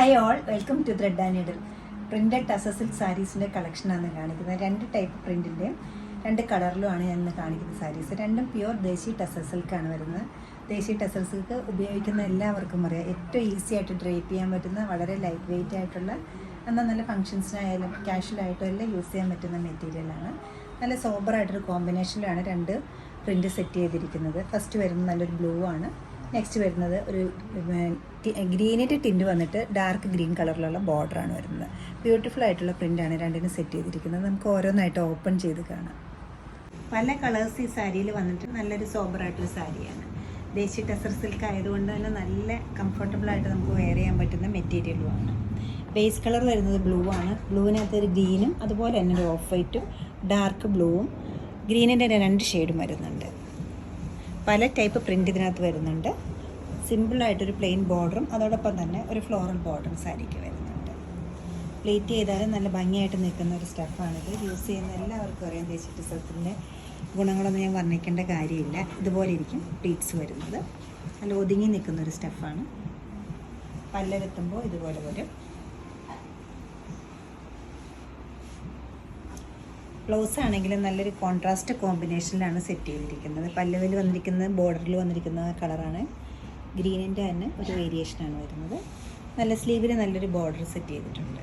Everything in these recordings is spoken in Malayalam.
Hi all, welcome to thread and needle. Printed tussar silk സാരീസിൻ്റെ കളക്ഷനാണ് കാണിക്കുന്നത്. 2 ടൈപ്പ് പ്രിൻറ്റിൻ്റെയും 2 കളറിലുമാണ് ഞാൻ ഇന്ന് കാണിക്കുന്ന സാരീസ്. രണ്ടും പ്യുവർ ദേശി ടസർ സിൽക്കാണ് വരുന്നത്. ദേശി ടസർ സിൽക്ക് ഉപയോഗിക്കുന്ന എല്ലാവർക്കും അറിയാം, ഏറ്റവും ഈസി ആയിട്ട് ഡ്രേപ്പ് ചെയ്യാൻ പറ്റുന്ന, വളരെ ലൈറ്റ് വെയിറ്റ് ആയിട്ടുള്ള, എന്നാൽ നല്ല ഫങ്ഷൻസിനായാലും കാഷ്വലായിട്ടും എല്ലാം യൂസ് ചെയ്യാൻ പറ്റുന്ന മെറ്റീരിയലാണ്. നല്ല സോബറായിട്ടൊരു കോമ്പിനേഷനിലാണ് 2 പ്രിൻറ്റ് സെറ്റ് ചെയ്തിരിക്കുന്നത്. ഫസ്റ്റ് വരുന്നത് നല്ലൊരു ബ്ലൂ ആണ്. നെക്സ്റ്റ് വരുന്നത് ഒരു ഗ്രീനിൻ്റെ ടിൻറ്റ് വന്നിട്ട് ഡാർക്ക് ഗ്രീൻ കളറിലുള്ള ബോർഡറാണ് വരുന്നത്. ബ്യൂട്ടിഫുൾ ആയിട്ടുള്ള പ്രിൻ്റാണ് രണ്ടിനും സെറ്റ് ചെയ്തിരിക്കുന്നത്. നമുക്ക് ഓരോന്നായിട്ട് ഓപ്പൺ ചെയ്ത് കാണാം. പല കളേഴ്സ് ഈ സാരിയിൽ വന്നിട്ട് നല്ലൊരു സോബറായിട്ടൊരു സാരിയാണ്. ദേശി ടസർ സിൽക്ക് ആയതുകൊണ്ട് തന്നെ നല്ല കംഫർട്ടബിളായിട്ട് നമുക്ക് വെയർ ചെയ്യാൻ പറ്റുന്ന മെറ്റീരിയലുമാണ്. ബേസ് കളർ വരുന്നത് ബ്ലൂ ആണ്. ബ്ലൂവിനകത്ത് ഒരു ഗ്രീനും അതുപോലെ തന്നെ ഒരു ഓഫ് വൈറ്റും ഡാർക്ക് ബ്ലൂവും ഗ്രീനിൻ്റെ 2 ഷെയ്ഡും വരുന്നുണ്ട്. പല ടൈപ്പ് പ്രിൻ്റ് ഇതിനകത്ത് വരുന്നുണ്ട്. സിമ്പിളായിട്ടൊരു പ്ലെയിൻ ബോർഡറും അതോടൊപ്പം തന്നെ ഒരു ഫ്ലോറൽ ബോർഡറും സാരിക്ക് വരുന്നുണ്ട്. പ്ലേറ്റ് ചെയ്താലും നല്ല ഭംഗിയായിട്ട് നിൽക്കുന്ന ഒരു സ്റ്റഫാണിത്. യൂസ് ചെയ്യുന്ന എല്ലാവർക്കും അറിയാം ദേശി ടസറിൻ്റെ ഗുണങ്ങളൊന്നും ഞാൻ വർണ്ണിക്കേണ്ട കാര്യമില്ല. ഇതുപോലെ ഇരിക്കും പ്ലീറ്റ്സ് വരുന്നത്. നല്ല ഒതുങ്ങി നിൽക്കുന്ന ഒരു സ്റ്റഫാണ്. പല്ലവെത്തുമ്പോൾ ഇതുപോലെ വരും. ബ്ലൗസ് ആണെങ്കിലും നല്ലൊരു കോൺട്രാസ്റ്റ് കോമ്പിനേഷനിലാണ് സെറ്റ് ചെയ്തിരിക്കുന്നത്. പല്ലവിൽ വന്നിരിക്കുന്നത് ബോർഡറിൽ വന്നിരിക്കുന്ന കളറാണ്. ഗ്രീനിൻ്റെ തന്നെ ഒരു വേരിയേഷനാണ് വരുന്നത്. നല്ല സ്ലീവിൽ നല്ലൊരു ബോർഡർ സെറ്റ് ചെയ്തിട്ടുണ്ട്.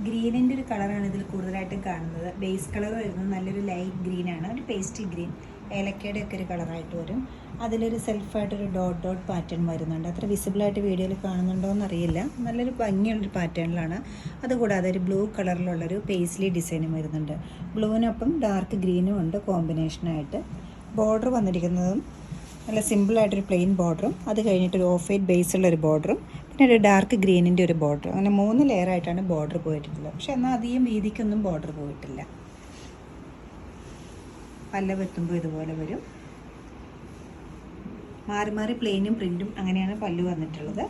ഗ്രീനിൻ്റെ ഒരു കളറാണ് ഇതിൽ കൂടുതലായിട്ടും കാണുന്നത്. ബേസ് കളർ വരുന്നത് നല്ലൊരു ലൈറ്റ് ഗ്രീനാണ്, ഒരു പേസ്റ്റൽ ഗ്രീൻ, ഏലക്കയുടെ ഒക്കെ ഒരു കളറായിട്ട് വരും. അതിലൊരു സെൽഫായിട്ടൊരു ഡോട്ട് പാറ്റേൺ വരുന്നുണ്ട്. അത്ര വിസിബിളായിട്ട് വീഡിയോയിൽ കാണുന്നുണ്ടോ എന്നറിയില്ല. നല്ലൊരു ഭംഗിയുള്ളൊരു പാറ്റേണിലാണ്. അതുകൂടാതെ ഒരു ബ്ലൂ കളറിലുള്ളൊരു പേസ്ലി ഡിസൈനും വരുന്നുണ്ട്. ബ്ലൂവിനൊപ്പം ഡാർക്ക് ഗ്രീനും ഉണ്ട് കോമ്പിനേഷനായിട്ട്. ബോർഡർ വന്നിരിക്കുന്നതും നല്ല സിമ്പിളായിട്ടൊരു പ്ലെയിൻ ബോർഡറും അത് കഴിഞ്ഞിട്ടൊരു ഓഫ് വൈറ്റ് ബേസുള്ളൊരു ബോർഡറും പിന്നെ ഒരു ഡാർക്ക് ഗ്രീനിൻ്റെ ഒരു ബോർഡർ. അങ്ങനെ 3 ലെയറായിട്ടാണ് ബോർഡർ പോയിട്ടുള്ളത്. പക്ഷെ എന്നാൽ അധികം വീതിക്കൊന്നും ബോർഡർ പോയിട്ടില്ല. പല്ലവെത്തുമ്പോൾ ഇതുപോലെ വരും. മാറി മാറി പ്ലെയിനും പ്രിൻറ്റും അങ്ങനെയാണ് പല്ലു വന്നിട്ടുള്ളത്.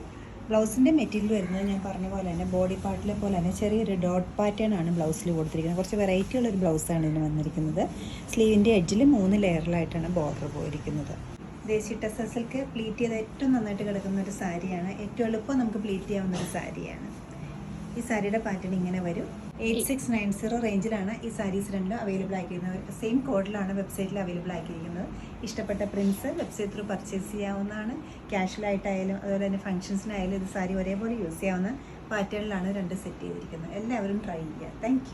ബ്ലൗസിൻ്റെ മെറ്റീരിയൽ വരുന്നത് ഞാൻ പറഞ്ഞ പോലെ തന്നെ ബോഡി പാർട്ടിലെ പോലെ തന്നെ ചെറിയൊരു ഡോട്ട് പാറ്റേൺ ആണ് ബ്ലൗസിൽ കൊടുത്തിരിക്കുന്നത്. കുറച്ച് വെറൈറ്റി ഉള്ളൊരു ബ്ലൗസാണ് ഇതിന് വന്നിരിക്കുന്നത്. സ്ലീവിൻ്റെ എഡ്ജിൽ 3 ലെയറിലായിട്ടാണ് ബോർഡർ പോയിരിക്കുന്നത്. ദേശി ടസർ സിൽക്ക് പ്ലീറ്റ് ചെയ്ത് ഏറ്റവും നന്നായിട്ട് കിടക്കുന്ന ഒരു സാരിയാണ്. ഏറ്റവും എളുപ്പം നമുക്ക് പ്ലീറ്റ് ചെയ്യാവുന്ന ഒരു സാരിയാണ്. ഈ സാരിയുടെ പാറ്റേൺ ഇങ്ങനെ വരും. 8690 റേഞ്ചിലാണ് ഈ സാരീസ് രണ്ടും അവൈലബിൾ ആക്കിയിരിക്കുന്നത്. സെയിം കോഡിലാണ് വെബ്സൈറ്റിൽ അവൈലബിൾ ആക്കിയിരിക്കുന്നത്. ഇഷ്ടപ്പെട്ട പ്രിൻസ് വെബ്സൈറ്റ് ത്രൂ പർച്ചേസ് ചെയ്യാവുന്നതാണ്. കാഷ്വലായിട്ടായാലും അതുപോലെ തന്നെ ഫംഗ്ഷൻസിനായാലും ഇത് സാരി ഒരേപോലെ യൂസ് ചെയ്യാവുന്ന പാറ്റേണിലാണ് 2 സെറ്റ് ചെയ്തിരിക്കുന്നത്. എല്ലാവരും ട്രൈ ചെയ്യുക. താങ്ക്